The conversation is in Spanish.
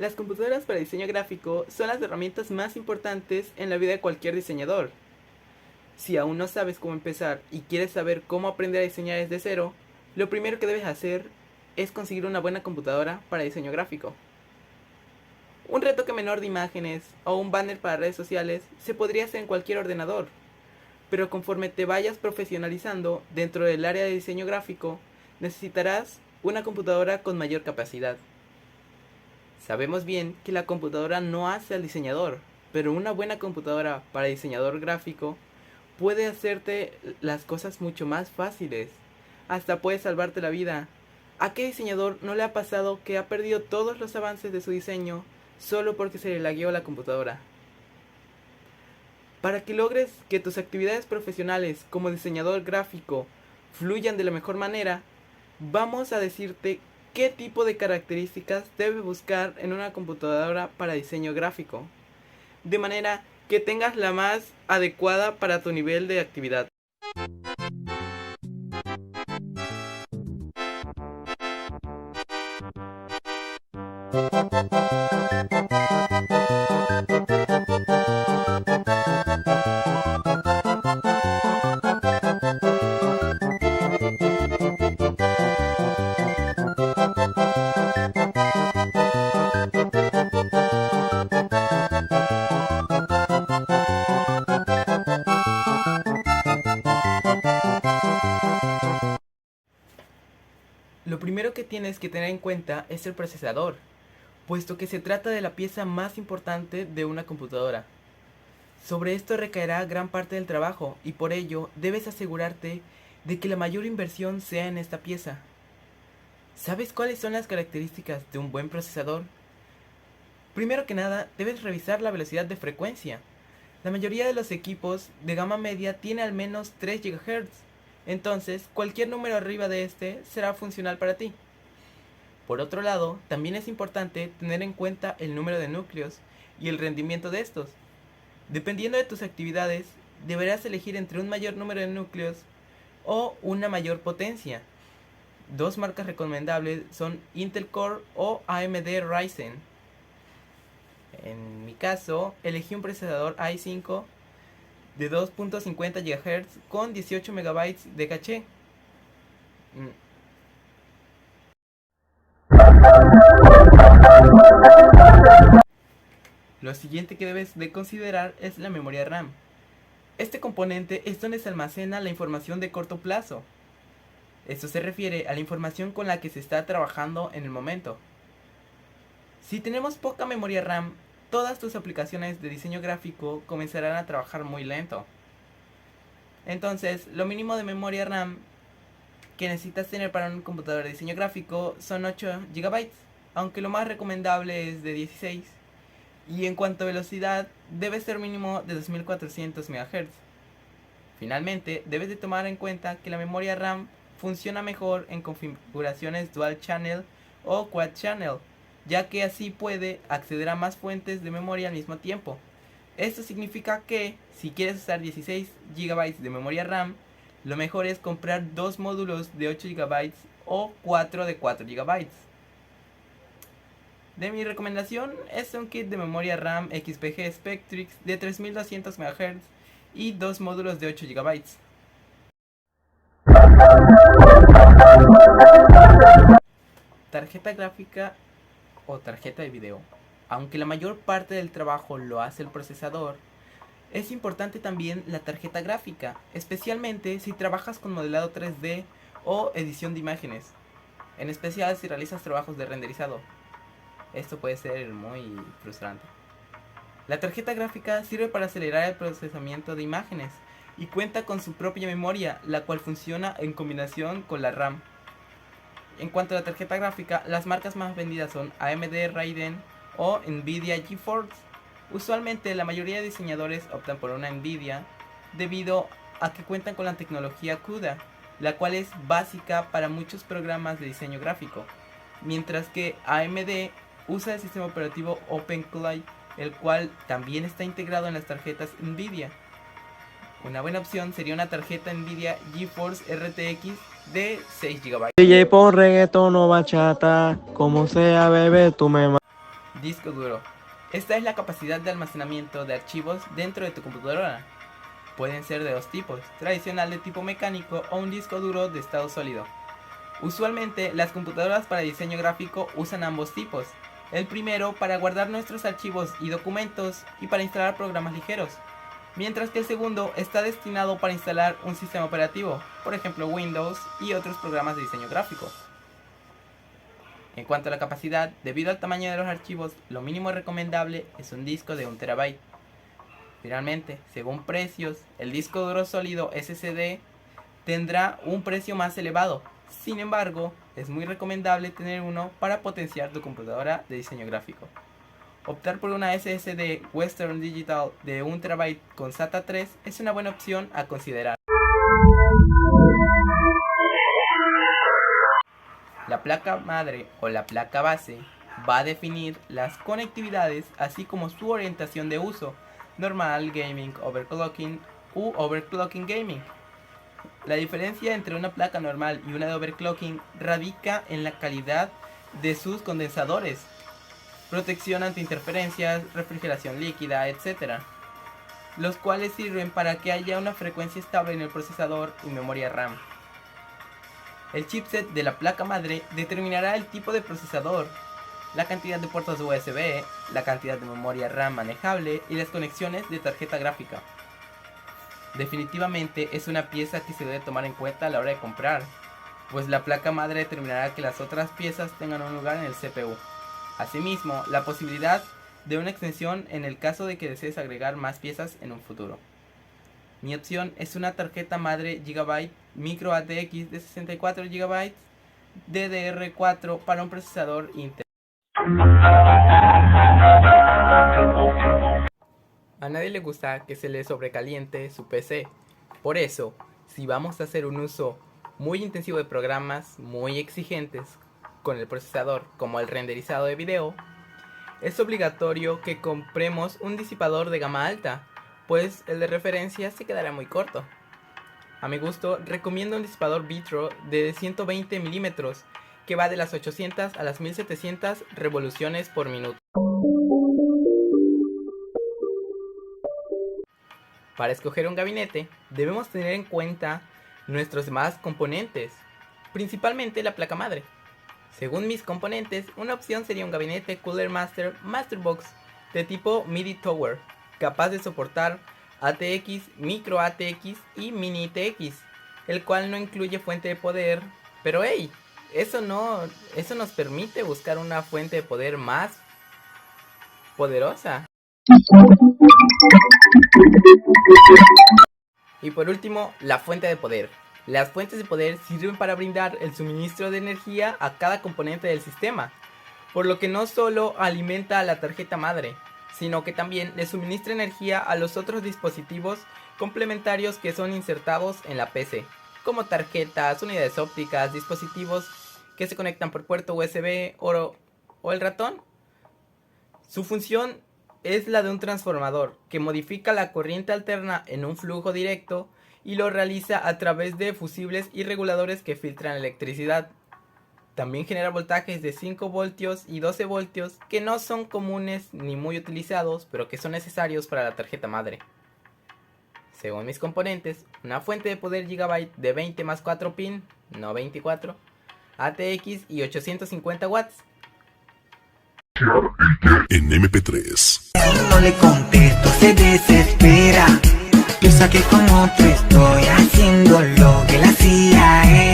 Las computadoras para diseño gráfico son las herramientas más importantes en la vida de cualquier diseñador. Si aún no sabes cómo empezar y quieres saber cómo aprender a diseñar desde cero, lo primero que debes hacer es conseguir una buena computadora para diseño gráfico. Un retoque menor de imágenes o un banner para redes sociales se podría hacer en cualquier ordenador, pero conforme te vayas profesionalizando dentro del área de diseño gráfico, necesitarás una computadora con mayor capacidad. Sabemos bien que la computadora no hace al diseñador, pero una buena computadora para diseñador gráfico puede hacerte las cosas mucho más fáciles. Hasta puede salvarte la vida. ¿A qué diseñador no le ha pasado que ha perdido todos los avances de su diseño solo porque se le lagueó la computadora? Para que logres que tus actividades profesionales como diseñador gráfico fluyan de la mejor manera, vamos a decirte qué tipo de características debes buscar en una computadora para diseño gráfico, de manera que tengas la más adecuada para tu nivel de actividad. Lo primero que tienes que tener en cuenta es el procesador, puesto que se trata de la pieza más importante de una computadora. Sobre esto recaerá gran parte del trabajo y por ello debes asegurarte de que la mayor inversión sea en esta pieza. ¿Sabes cuáles son las características de un buen procesador? Primero que nada, debes revisar la velocidad de frecuencia. La mayoría de los equipos de gama media tiene al menos 3 GHz, entonces cualquier número arriba de este será funcional para ti. Por otro lado, también es importante tener en cuenta el número de núcleos y el rendimiento de estos. Dependiendo de tus actividades, deberás elegir entre un mayor número de núcleos o una mayor potencia. Dos marcas recomendables son Intel Core o AMD Ryzen. En mi caso, elegí un procesador i5 de 2.50 GHz con 18 MB de caché. Lo siguiente que debes de considerar es la memoria RAM. Este componente es donde se almacena la información de corto plazo. Esto se refiere a la información con la que se está trabajando en el momento. Si tenemos poca memoria RAM, todas tus aplicaciones de diseño gráfico comenzarán a trabajar muy lento. Entonces, lo mínimo de memoria RAM que necesitas tener para un computador de diseño gráfico son 8 GB, aunque lo más recomendable es de 16. Y en cuanto a velocidad, debe ser mínimo de 2400 MHz. Finalmente, debes de tomar en cuenta que la memoria RAM funciona mejor en configuraciones Dual Channel o Quad Channel, ya que así puede acceder a más fuentes de memoria al mismo tiempo. Esto significa que si quieres usar 16 GB de memoria RAM, lo mejor es comprar dos módulos de 8 GB o 4 de 4 GB. De mi recomendación es un kit de memoria RAM XPG Spectrix de 3200 MHz y dos módulos de 8 GB. Tarjeta gráfica o tarjeta de video. Aunque la mayor parte del trabajo lo hace el procesador, es importante también la tarjeta gráfica, especialmente si trabajas con modelado 3D o edición de imágenes, en especial si realizas trabajos de renderizado. Esto puede ser muy frustrante. La tarjeta gráfica sirve para acelerar el procesamiento de imágenes y cuenta con su propia memoria, la cual funciona en combinación con la RAM. En cuanto a la tarjeta gráfica, las marcas más vendidas son AMD Radeon o Nvidia GeForce. Usualmente la mayoría de diseñadores optan por una Nvidia debido a que cuentan con la tecnología CUDA, la cual es básica para muchos programas de diseño gráfico, mientras que AMD usa el sistema operativo OpenCLI, el cual también está integrado en las tarjetas Nvidia. Una buena opción sería una tarjeta Nvidia GeForce RTX de 6 GB. DJ pon reggaetón o bachata, como sea, bebé, tú me Disco duro. Esta es la capacidad de almacenamiento de archivos dentro de tu computadora. Pueden ser de dos tipos, tradicional de tipo mecánico o un disco duro de estado sólido. Usualmente las computadoras para diseño gráfico usan ambos tipos. El primero para guardar nuestros archivos y documentos y para instalar programas ligeros, mientras que el segundo está destinado para instalar un sistema operativo, por ejemplo Windows y otros programas de diseño gráfico. En cuanto a la capacidad, debido al tamaño de los archivos, lo mínimo recomendable es un disco de 1 TB. Finalmente, según precios, el disco duro sólido SSD tendrá un precio más elevado. Sin embargo, es muy recomendable tener uno para potenciar tu computadora de diseño gráfico. Optar por una SSD Western Digital de 1 TB con SATA 3 es una buena opción a considerar. La placa madre o la placa base va a definir las conectividades así como su orientación de uso, normal, gaming, overclocking u overclocking gaming. La diferencia entre una placa normal y una de overclocking radica en la calidad de sus condensadores, protección ante interferencias, refrigeración líquida, etc., los cuales sirven para que haya una frecuencia estable en el procesador y memoria RAM. El chipset de la placa madre determinará el tipo de procesador, la cantidad de puertos USB, la cantidad de memoria RAM manejable y las conexiones de tarjeta gráfica. Definitivamente es una pieza que se debe tomar en cuenta a la hora de comprar, pues la placa madre determinará que las otras piezas tengan un lugar en el CPU. Asimismo, la posibilidad de una extensión en el caso de que desees agregar más piezas en un futuro. Mi opción es una tarjeta madre Gigabyte Micro ATX de 64 GB DDR4 para un procesador Intel. A nadie le gusta que se le sobrecaliente su PC. Por eso, si vamos a hacer un uso muy intensivo de programas muy exigentes con el procesador, como el renderizado de video, es obligatorio que compremos un disipador de gama alta, pues el de referencia se quedará muy corto. A mi gusto, recomiendo un disipador Vitro de 120 milímetros que va de las 800 a las 1700 revoluciones por minuto. Para escoger un gabinete, debemos tener en cuenta nuestros demás componentes, principalmente la placa madre. Según mis componentes, una opción sería un gabinete Cooler Master Masterbox de tipo MIDI Tower, capaz de soportar ATX, Micro ATX y Mini TX, el cual no incluye fuente de poder, pero hey, eso nos permite buscar una fuente de poder más poderosa. Y por último, la fuente de poder. Las fuentes de poder sirven para brindar el suministro de energía a cada componente del sistema, por lo que no solo alimenta a la tarjeta madre, sino que también le suministra energía a los otros dispositivos complementarios que son insertados en la PC, como tarjetas, unidades ópticas, dispositivos que se conectan por puerto USB o el ratón. Su función es la de un transformador que modifica la corriente alterna en un flujo directo y lo realiza a través de fusibles y reguladores que filtran electricidad. También genera voltajes de 5 voltios y 12 voltios que no son comunes ni muy utilizados, pero que son necesarios para la tarjeta madre. Según mis componentes, una fuente de poder Gigabyte de 20 más 4 pin, no 24, ATX y 850 watts. En MP3. No le contesto, se desespera. Piensa que con otro estoy haciendo lo que él hacía.